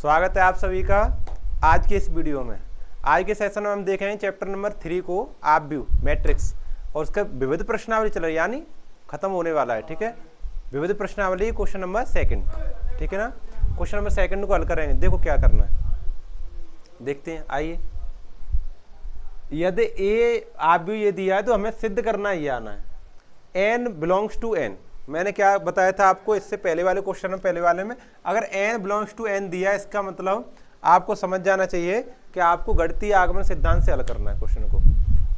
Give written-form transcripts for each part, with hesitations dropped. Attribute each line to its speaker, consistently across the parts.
Speaker 1: स्वागत है आप सभी का आज के इस वीडियो में। आज के सेशन में हम देखेंगे चैप्टर नंबर 3 को आप व्यू मैट्रिक्स और उसका विविध प्रश्नावली चल रही है, यानी खत्म होने वाला है। ठीक है, विविध प्रश्नावली क्वेश्चन नंबर 2, ठीक है ना। क्वेश्चन नंबर 2 को हल करेंगे। देखो क्या करना है, देखते हैं। आइए, यदि ए आप व्यू ये दिया है तो हमें सिद्ध करना ये आना है n बिलोंग्स टू n। मैंने क्या बताया था आपको इससे पहले वाले क्वेश्चन में, पहले वाले में अगर n बिलोंग्स टू n दिया है, इसका मतलब आपको समझ जाना चाहिए कि आपको गणितीय आगमन सिद्धांत से हल करना है क्वेश्चन को।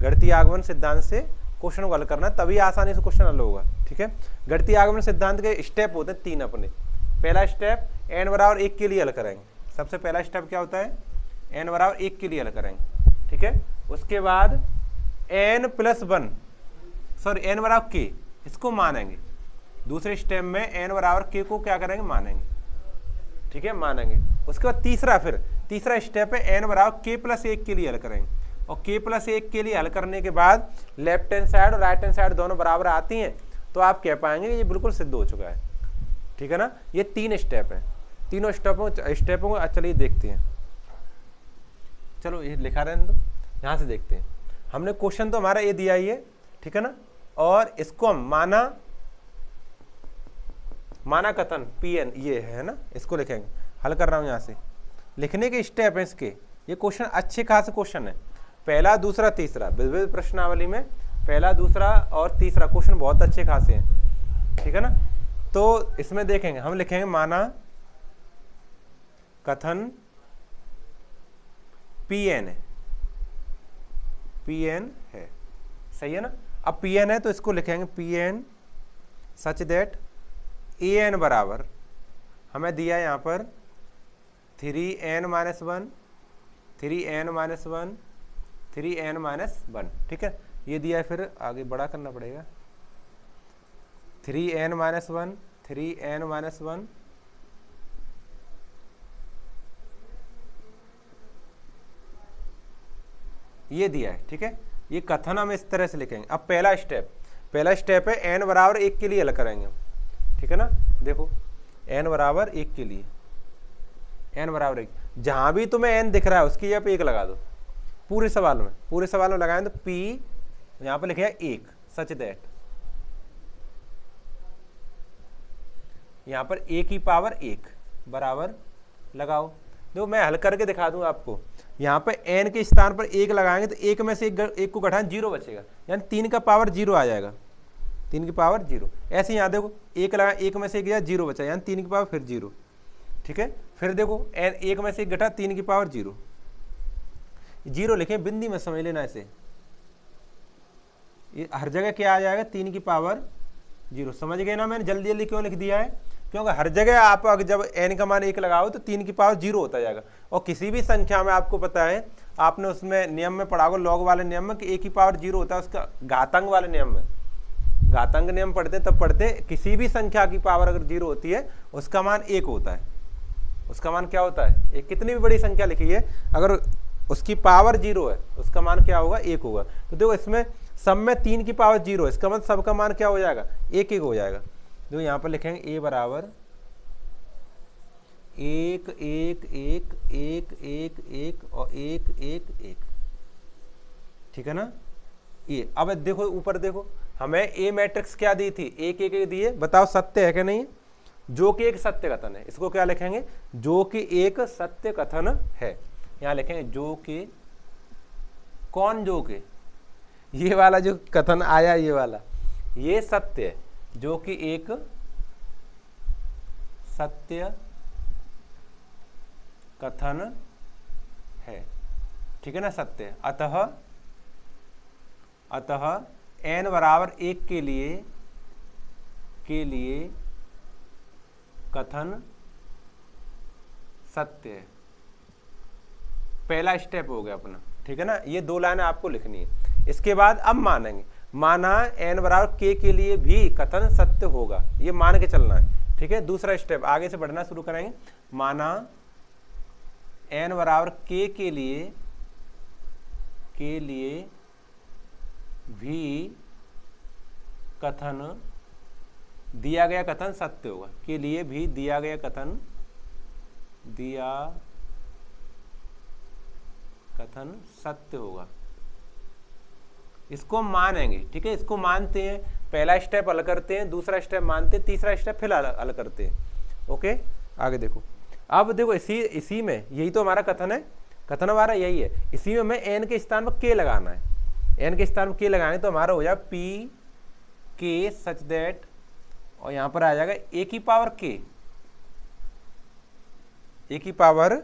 Speaker 1: गणितीय आगमन सिद्धांत से क्वेश्चन को हल करना है, तभी आसानी से क्वेश्चन हल होगा। ठीक है, गणितीय आगमन सिद्धांत के स्टेप होते हैं 3 अपने। पहला स्टेप n बराबर 1 के लिए हल करेंगे। सबसे पहला स्टेप क्या होता है, n बराबर 1 के लिए हल करेंगे। ठीक है, उसके बाद n प्लस 1 सॉरी n बराबर k इसको मानेंगे। दूसरे स्टेप में n बराबर k को क्या करेंगे, मानेंगे। ठीक है, मानेंगे। उसके बाद तीसरा स्टेप है n बराबर k प्लस 1 के लिए हल करेंगे। और k प्लस 1 के लिए हल करने के बाद लेफ्ट हैंड साइड और राइट हैंड साइड दोनों बराबर आती हैं, तो आप कह पाएंगे ये बिल्कुल सिद्ध हो चुका है। ठीक है ना, ये 3 स्टेप है। तीनों स्टेपों को चलिए देखते हैं। चलो ये लिखा रहने दो, यहाँ से देखते हैं। हमने क्वेश्चन तो हमारा ये दिया ही है, ठीक है ना, और इसको हम माना कथन Pn ये है ना, इसको लिखेंगे। हल कर रहा हूँ यहाँ से, लिखने के स्टेप है इसके। ये क्वेश्चन अच्छे खास क्वेश्चन है, पहला दूसरा तीसरा विविध प्रश्नावली में पहला दूसरा और तीसरा क्वेश्चन बहुत अच्छे खासे हैं। ठीक है ना, तो इसमें देखेंगे, हम लिखेंगे माना कथन Pn है, Pn है, सही है ना। अब Pn है तो इसको लिखेंगे Pn सच दैट an बराबर हमें दिया यहाँ पर 3n minus 1 3n minus 1 3n minus 1। ठीक है, ये दिया है, फिर आगे बड़ा करना पड़ेगा। 3n माइनस 1 3n माइनस 1 ये दिया है। ठीक है, ये कथन हम इस तरह से लिखेंगे। अब पहला स्टेप है n बराबर 1 के लिए हल करेंगे। ठीक है ना, देखो n बराबर 1 के लिए, n बराबर 1 जहां भी तुम्हें n दिख रहा है उसकी जगह पे 1 लगा दो। पूरे सवाल में लगाएं तो p यहां पर लिखे है 1 सच दैट, यहां पर a की पावर 1 बराबर लगाओ। देखो मैं हल करके दिखा दूं आपको। यहाँ पे n के स्थान पर 1 लगाएंगे तो 1 में से 1 को घटाएं 0 बचेगा, यानी 3 का पावर 0 आ जाएगा, 3 की पावर 0। ऐसे यहाँ देखो 1 लगाए, 1 में से 1 गया 0 बचा, यानी 3 की पावर फिर 0। ठीक है, फिर देखो 1 में से 1 घटा 3 की पावर 0 लिखें, बिंदी में समझ लेना इसे। ये हर जगह क्या आ जाएगा, 3 की पावर 0। समझ गए ना, मैंने जल्दी जल्दी क्यों लिख दिया है, क्योंकि हर जगह आप अगर जब n का मान 1 लगाओ तो 3 की पावर 0 होता जाएगा। और किसी भी संख्या में आपको पता है, आपने उसमें नियम में पढ़ा होगा, लॉग वाले नियम में, कि 1 की पावर 0 होता है। उसका घातांक वाले नियम में, घातांक नियम पढ़ते तब पढ़ते, किसी भी संख्या की पावर अगर 0 होती है उसका मान 1 होता है। उसका मान क्या होता है, एक कितनी भी बड़ी संख्या लिखी है, अगर उसकी पावर 0 है उसका मान क्या होगा, 1 होगा। तो देखो इसमें सब में 3 की पावर 0 है, इसका मतलब सबका मान क्या हो जाएगा, 1 हो जाएगा। देखो यहाँ पर लिखेंगे a बराबर 1 1 1 1 1 1 और 1 1 1। ठीक है ना, ये अब देखो ऊपर देखो, हमें ए मैट्रिक्स क्या दी थी, 1 1 1 दिए। बताओ सत्य है कि नहीं, जो कि एक सत्य कथन है। इसको क्या लिखेंगे, जो कि एक सत्य कथन है। यहाँ लिखेंगे जो कि, कौन जो कि, ये वाला जो कथन आया, ये वाला ये सत्य है, जो कि एक सत्य कथन है। ठीक है ना, सत्य है। अतः n बराबर 1 के लिए कथन सत्य है। पहला स्टेप हो गया अपना। ठीक है ना, ये 2 लाइनें आपको लिखनी है। इसके बाद अब मानेंगे, माना n बराबर k के लिए भी कथन सत्य होगा, ये मान के चलना है। ठीक है, दूसरा स्टेप आगे से बढ़ना शुरू करेंगे। माना n बराबर k के लिए भी कथन दिया गया कथन सत्य होगा, के लिए भी दिया गया कथन दिया कथन सत्य होगा, इसको मानेंगे। ठीक है, इसको मानते हैं, पहला स्टेप हल करते हैं, दूसरा स्टेप मानते हैं, तीसरा स्टेप फिर हल करते हैं। ओके, आगे देखो। अब देखो इसी में यही तो हमारा कथन है, कथन हमारा यही है। इसी में हमें एन के स्थान पर के लगाना है, एन के स्थान पर के लगाएंगे तो हमारा हो जाएगा पी के सच दैट, और यहां पर आ जाएगा ए की पावर के, ए की पावर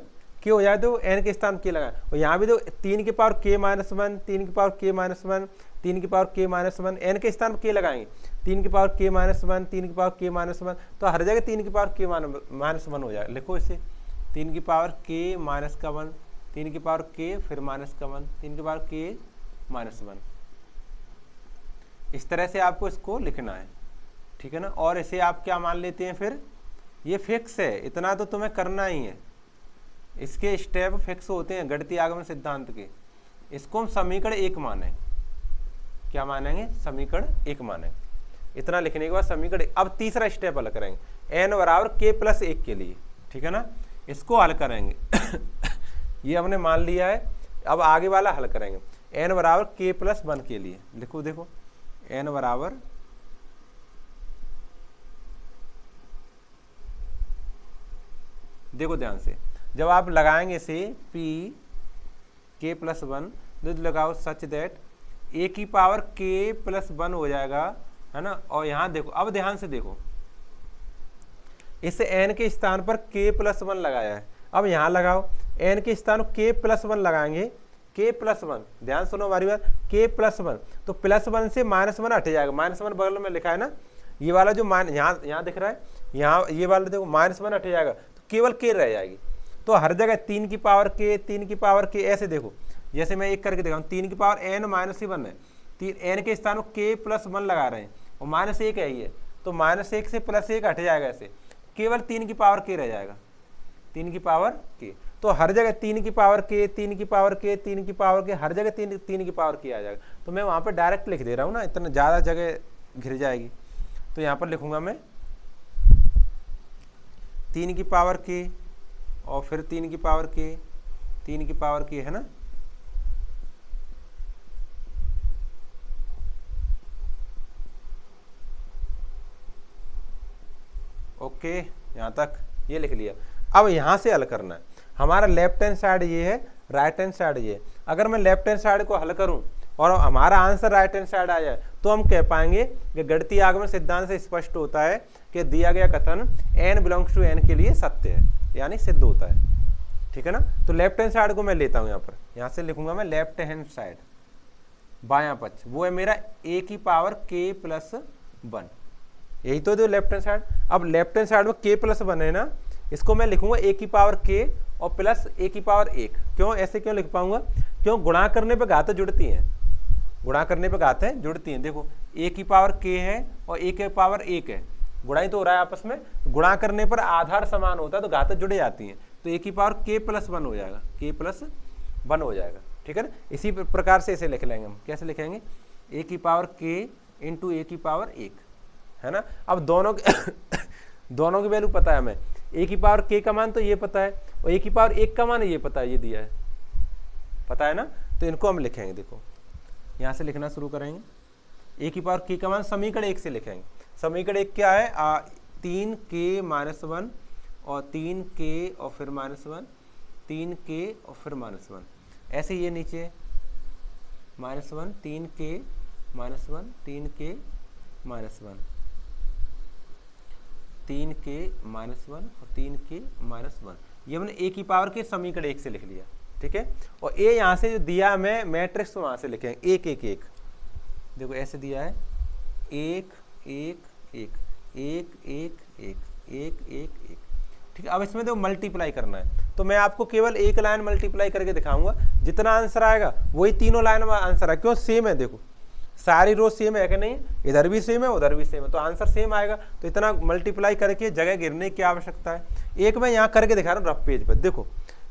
Speaker 1: के हो जाए तो एन के स्थान के लगाए। और यहाँ भी तो 3 की पावर के माइनस 1, 3 की पावर के माइनस 1, 3 की पावर के माइनस 1, एन के स्थान के लगाएंगे, 3 की पावर के माइनस 1, 3 की पावर के माइनस 1, तो हर जगह 3 की पावर के माइनस 1 हो जाएगा। लिखो इसे 3 की पावर के माइनस का 1, 3 की पावर के फिर माइनस का 1, 3 की पावर के माइनस 1। इस तरह से आपको इसको लिखना है, ठीक है ना। और इसे आप क्या मान लेते हैं, फिर ये फिक्स है, इतना तो तुम्हें करना ही है, इसके स्टेप फिक्स होते हैं गणितीय आगमन सिद्धांत के। इसको हम समीकरण 1 माने, क्या मानेंगे, समीकरण 1 मानेंगे। इतना लिखने के बाद समीकरण, अब तीसरा स्टेप हल करेंगे, n बराबर k प्लस 1 के लिए, ठीक है ना, इसको हल करेंगे। ये हमने मान लिया है, अब आगे वाला हल करेंगे, n बराबर k प्लस 1 के लिए। लिखो देखो n बराबर देखो ध्यान से, जब आप लगाएंगे इसे p k प्लस 1, तो लगाओ सच दैट a की पावर k प्लस 1 हो जाएगा, है ना। और यहाँ देखो, अब ध्यान से देखो, इस n के स्थान पर k प्लस 1 लगाया है, अब यहाँ लगाओ n के स्थान k प्लस 1 लगाएंगे, k प्लस 1, ध्यान सुनो हमारी बात, k प्लस 1, तो प्लस 1 से माइनस 1 हट जाएगा, माइनस 1 बगल में लिखा है ना, ये वाला जो यहाँ दिख रहा है, यहाँ ये वाला देखो माइनस 1 हट जाएगा, तो केवल k रह जाएगी। तो हर जगह 3 की पावर k, 3 की पावर k, ऐसे देखो, जैसे मैं एक करके दिखाऊँ, 3 की पावर n माइनस 1 है, n के स्थान पर k प्लस 1 लगा रहे हैं, और माइनस 1 है ये, तो माइनस 1 से प्लस 1 हट जाएगा, ऐसे केवल 3 की पावर k रह जाएगा, 3 की पावर k। तो हर जगह 3 की पावर k, 3 की पावर k, 3 की पावर k, हर जगह 3 की पावर k आ जाएगा। तो मैं वहाँ पर डायरेक्ट लिख दे रहा हूँ ना, इतना ज़्यादा जगह घिर जाएगी। तो यहाँ पर लिखूंगा मैं 3 की पावर k, और फिर 3 की पावर k, 3 की पावर k, है ना। ओके, यहाँ तक ये लिख लिया। अब यहाँ से हल करना है, हमारा लेफ्ट हैंड साइड ये है, राइट हैंड साइड ये है। अगर मैं लेफ्ट हैंड साइड को हल करूँ और हमारा आंसर राइट हैंड साइड आ जाए, तो हम कह पाएंगे कि गणितीय आगमन सिद्धांत से स्पष्ट होता है कि दिया गया कथन n बिलोंग्स टू n के लिए सत्य है, यानी सिद्ध होता है, ठीक है ना। तो लेफ्ट हैंड साइड को मैं लेता हूँ, यहाँ पर यहाँ से लिखूंगा मैं लेफ्ट हैंड साइड, बायां पक्ष, वो है मेरा a की पावर k प्लस 1, यही तो जो लेफ्ट हैंड साइड। अब लेफ्ट हैंड साइड में k प्लस 1 है ना, इसको मैं लिखूंगा a की पावर k और प्लस a की पावर 1। क्यों, ऐसे क्यों लिख पाऊंगा, क्यों, गुणा करने पे घातें जुड़ती हैं, गुणा करने पे घातें जुड़ती हैं। देखो a की पावर k है और a की पावर 1 है, गुणा ही तो हो रहा है आपस में, तो गुणा करने पर आधार समान होता है तो घातें जुड़ जाती हैं, तो a की पावर k प्लस 1 हो जाएगा, k प्लस 1 हो जाएगा, ठीक है ना। इसी प्रकार से इसे लिख लेंगे हम, कैसे लिखेंगे, a की पावर k इंटू a की पावर 1, है ना। अब दोनों दोनों की वैल्यू पता है हमें, a की पावर k का मान तो ये पता है, और a की पावर 1 का मान ये पता है, ये दिया है, पता है ना। तो इनको हम लिखेंगे, देखो यहाँ से लिखना शुरू करेंगे, a की पावर k का मान समीकरण 1 से लिखेंगे। समीकरण 1 क्या है, 3k माइनस 1 और 3k और फिर माइनस 1, 3k और फिर माइनस 1, ऐसे ये नीचे minus 1, 3k minus 1, 3k minus 1, 3k minus 1 और 3k माइनस 1, ये हमने a की पावर के समीकरण 1 से लिख लिया, ठीक है। और a यहाँ से जो दिया हमें मैट्रिक्स, वहाँ से लिखेंगे 1 1 1, देखो ऐसे दिया है 1 1 1 1 1 1 1 1 1, ठीक है। अब इसमें देखो मल्टीप्लाई करना है, तो मैं आपको केवल एक लाइन मल्टीप्लाई करके दिखाऊंगा, जितना आंसर आएगा वही तीनों लाइन में आंसर है। क्यों, सेम है, देखो सारी रो सेम है कि नहीं, इधर भी सेम है उधर भी सेम है, तो आंसर सेम आएगा। तो इतना मल्टीप्लाई करके जगह गिरने की आवश्यकता है। एक मैं यहाँ करके दिखा रहा हूँ रफ पेज पर, देखो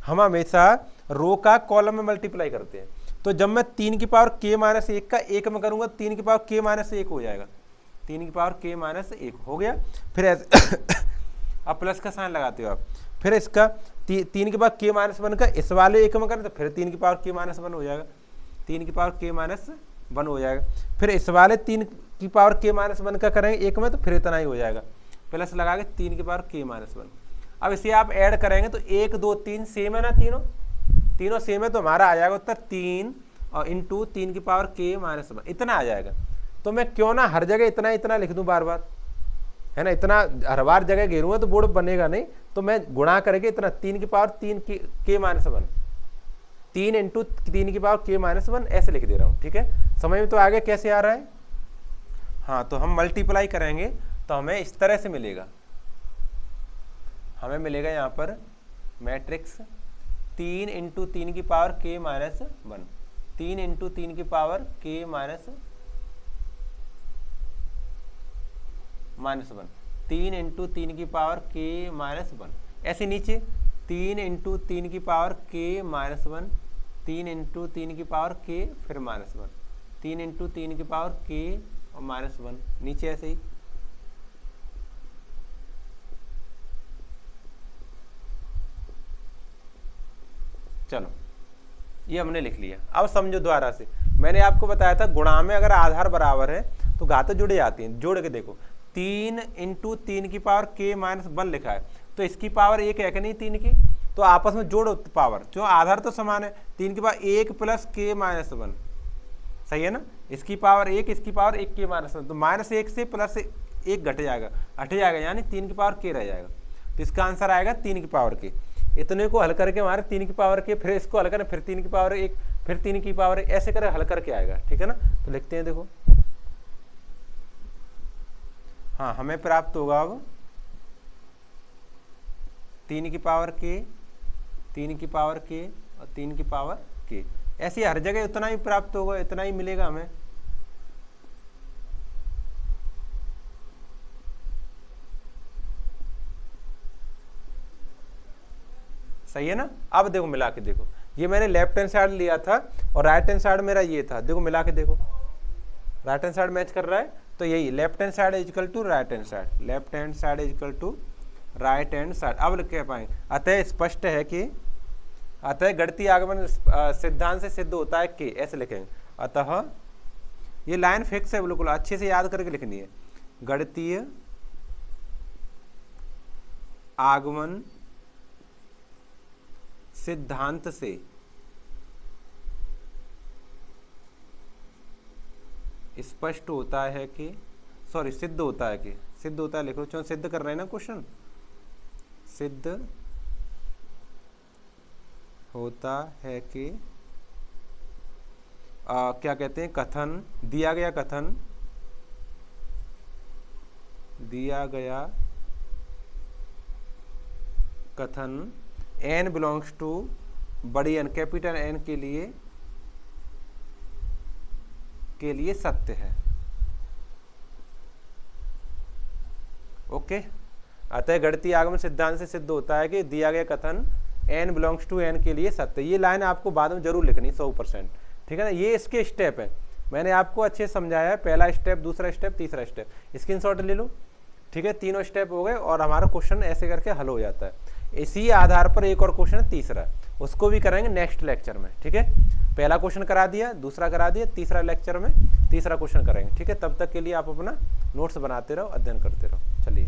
Speaker 1: हम हमेशा रो का कॉलम में मल्टीप्लाई करते हैं, तो जब मैं 3 की पावर k माइनस 1 का 1 में करूँगा, 3 की पावर k माइनस 1 हो जाएगा, 3 की पावर k माइनस 1 हो गया। फिर ऐसे अब प्लस का साइन लगाते हो आप, फिर इसका 3 के पावर k माइनस 1 का इस वाले एक में करें तो फिर 3 की पावर k माइनस 1 हो जाएगा, 3 की पावर k माइनस 1 हो जाएगा। फिर इस वाले 3 की पावर k माइनस 1 का करेंगे एक में तो फिर इतना ही हो जाएगा, प्लस लगा के 3 की पावर k माइनस 1। अब इसे आप ऐड करेंगे तो 1 2 3 सेम है ना, तीनों सेम है, तो हमारा आ जाएगा उत्तर 3 और इंटू 3 की पावर k माइनस 1 इतना आ जाएगा। तो मैं क्यों ना हर जगह इतना इतना लिख दूं बार बार, है ना, इतना हर बार जगह घेरूंगा तो बोर्ड बनेगा नहीं, तो मैं गुणा करके इतना 3 की पावर 3 की k माइनस 1, 3 इंटू 3 की पावर k माइनस 1 ऐसे लिख दे रहा हूँ। ठीक है, समझ में तो आगे कैसे आ रहा है। हाँ, तो हम मल्टीप्लाई करेंगे तो हमें इस तरह से मिलेगा, हमें मिलेगा यहाँ पर मैट्रिक्स 3 इंटू 3 की पावर k माइनस 1, 3 इंटू 3 की पावर k माइनस 1, 3 इंटू 3 की पावर k माइनस 1, ऐसे नीचे 3 इंटू 3 की पावर k माइनस 1, 3 इंटू 3 की पावर k फिर माइनस 1, 3 इंटू 3 की पावर k और माइनस 1, नीचे ऐसे ही। चलो ये हमने लिख लिया। अब समझो दोबारा से, मैंने आपको बताया था गुणा में अगर आधार बराबर है तो घातें जुड़ जाती हैं, जोड़ के देखो 3 इंटू 3 की पावर k माइनस 1 लिखा है तो इसकी पावर एक है कि नहीं 3 की, तो आपस में जोड़ो पावर, जो आधार तो समान है, 3 की पावर 1 प्लस k माइनस 1, सही है ना, इसकी पावर 1 इसकी पावर 1 k माइनस 1, तो माइनस 1 से प्लस 1 घट जाएगा, यानी 3 की पावर k रह जाएगा, तो इसका आंसर आएगा 3 की पावर k। इतने को हल करके हमारे 3 की पावर k, फिर इसको हल करें फिर 3 की पावर 1, फिर 3 की पावर 1, ऐसे करें हल करके आएगा। ठीक है ना, तो लिखते हैं देखो, हाँ हमें प्राप्त होगा अब 3 की पावर k, 3 की पावर k और 3 की पावर k, ऐसे हर जगह उतना ही प्राप्त होगा, इतना ही मिलेगा हमें। सही है ना। अब देखो मिला के देखो, ये मैंने लेफ्ट हैंड साइड लिया था और राइट हैंड साइड मेरा ये था, देखो मिला के देखो, राइट हैंड साइड मैच कर रहा है, तो यही left hand side equal to right hand side, left hand side equal to right hand side. अब लिख के पाएंगे, अतः स्पष्ट है कि, अतः गणितीय आगमन सिद्धांत से सिद्ध होता है कि, ऐसे लिखेंगे। अतः ये लाइन फिक्स है, बिल्कुल अच्छे से याद करके लिखनी है, गणितीय आगमन सिद्धांत से स्पष्ट होता है कि, सॉरी सिद्ध होता है कि, सिद्ध होता है लिखो, क्यों सिद्ध कर रहे हैं ना क्वेश्चन, सिद्ध होता है कि क्या कहते हैं, कथन दिया गया, कथन दिया गया, कथन n बिलोंग्स टू बड़ी n कैपिटल N के लिए सत्य है। ओके, अतः गणितीय आगमन सिद्धांत से सिद्ध होता है कि दिया गया कथन n बिलोंग्स टू n के लिए सत्य। ये लाइन आपको बाद में जरूर लिखनी 100%, ठीक है ना। ये इसके स्टेप है, मैंने आपको अच्छे से समझाया है, पहला स्टेप, दूसरा स्टेप, तीसरा स्टेप, स्क्रीनशॉट ले लो। ठीक है, तीनों स्टेप हो गए और हमारा क्वेश्चन ऐसे करके हल हो जाता है। इसी आधार पर एक और क्वेश्चन तीसरा, उसको भी कराएंगे नेक्स्ट लेक्चर में। ठीक है, पहला क्वेश्चन करा दिया, दूसरा करा दिया, तीसरा लेक्चर में तीसरा क्वेश्चन करेंगे। ठीक है, तब तक के लिए आप अपना नोट्स बनाते रहो, अध्ययन करते रहो। चलिए।